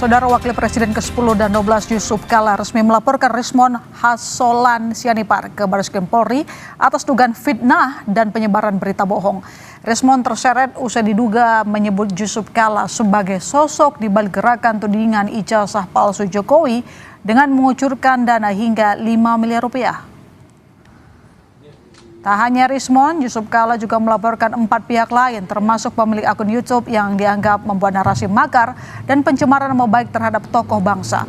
Saudara Wakil Presiden ke-10 dan 12 Yusuf Kala resmi melaporkan Rismon Hasolan Sianipar ke Barreskrim Polri atas dugaan fitnah dan penyebaran berita bohong. Rismon terseret usai diduga menyebut Yusuf Kala sebagai sosok di balik gerakan tudingan ijazah palsu Jokowi dengan mengucurkan dana hingga 5 miliar rupiah. Tak hanya Rismon, Yusuf Kala juga melaporkan 4 pihak lain termasuk pemilik akun YouTube yang dianggap membuat narasi makar dan pencemaran nama baik terhadap tokoh bangsa.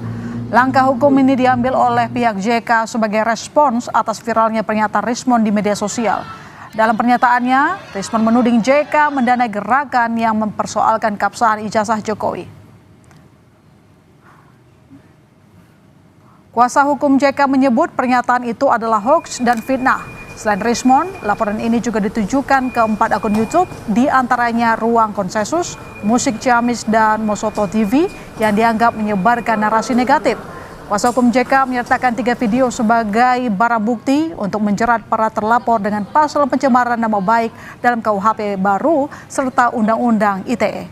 Langkah hukum ini diambil oleh pihak JK sebagai respons atas viralnya pernyataan Rismon di media sosial. Dalam pernyataannya, Rismon menuding JK mendanai gerakan yang mempersoalkan keabsahan ijazah Jokowi. Kuasa hukum JK menyebut pernyataan itu adalah hoaks dan fitnah. Selain Rismon, laporan ini juga ditujukan ke 4 akun YouTube, diantaranya Ruang Konsensus, Musik Ciamis, dan Mosoto TV yang dianggap menyebarkan narasi negatif. Kuasa hukum JK menyertakan 3 video sebagai barang bukti untuk menjerat para terlapor dengan pasal pencemaran nama baik dalam KUHP baru serta Undang-Undang ITE.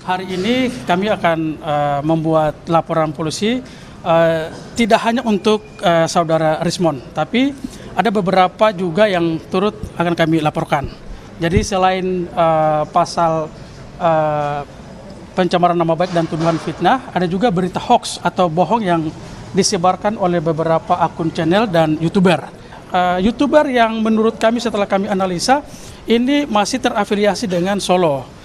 Hari ini kami akan membuat laporan polisi. Tidak hanya untuk saudara Rismon, tapi ada beberapa juga yang turut akan kami laporkan. Jadi selain pasal pencemaran nama baik dan tuduhan fitnah, ada juga berita hoax atau bohong yang disebarkan oleh beberapa akun channel dan YouTuber. YouTuber yang menurut kami setelah kami analisa ini masih terafiliasi dengan Solo.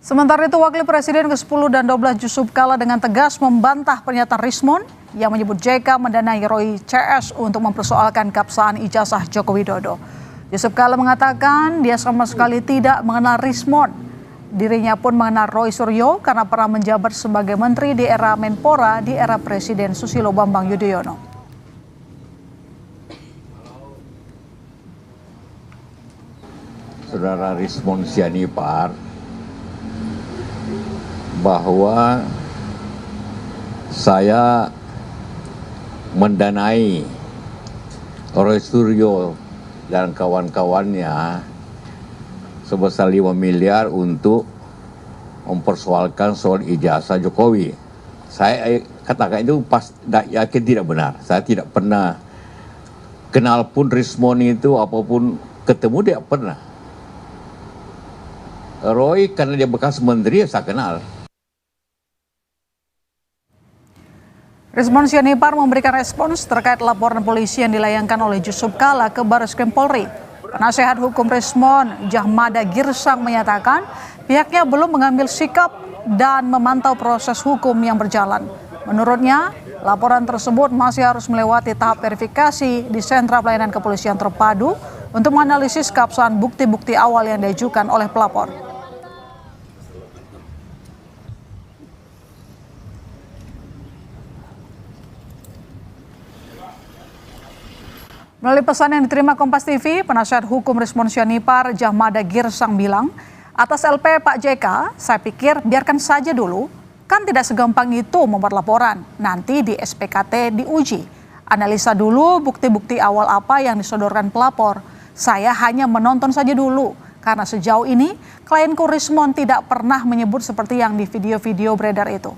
Sementara itu, Wakil Presiden ke-10 dan 12 Yusuf Kala dengan tegas membantah pernyataan Rismon yang menyebut JK mendanai Roy CS untuk mempersoalkan keabsahan ijazah Joko Widodo. Yusuf Kala mengatakan dia sama sekali tidak mengenal Rismon. Dirinya pun mengenal Roy Suryo karena pernah menjabat sebagai menteri di era Menpora di era Presiden Susilo Bambang Yudhoyono. Saudara Rismon Sianipar bahwa saya mendanai Roy Suryo dan kawan-kawannya sebesar 5 miliar untuk mempersoalkan soal ijazah Jokowi. Saya katakan itu yakin tidak benar. Saya tidak pernah kenal pun Rismon itu, apapun ketemu dia pernah. Roy karena dia bekas menteri saya kenal. Rismon Sianipar memberikan respons terkait laporan polisi yang dilayangkan oleh Yusuf Kala ke Barreskrim Polri. Penasehat hukum Rismon, Jahmada Girsang, menyatakan pihaknya belum mengambil sikap dan memantau proses hukum yang berjalan. Menurutnya, laporan tersebut masih harus melewati tahap verifikasi di Sentra Pelayanan Kepolisian Terpadu untuk menganalisis keabsahan bukti-bukti awal yang diajukan oleh pelapor. Melalui pesan yang diterima Kompas TV, penasihat hukum Rismon Sianipar, Jahmada Girsang, bilang, atas LP Pak JK, saya pikir biarkan saja dulu, kan tidak segampang itu membuat laporan, nanti di SPKT diuji. Analisa dulu bukti-bukti awal apa yang disodorkan pelapor. Saya hanya menonton saja dulu, karena sejauh ini klienku Rismon tidak pernah menyebut seperti yang di video-video beredar itu.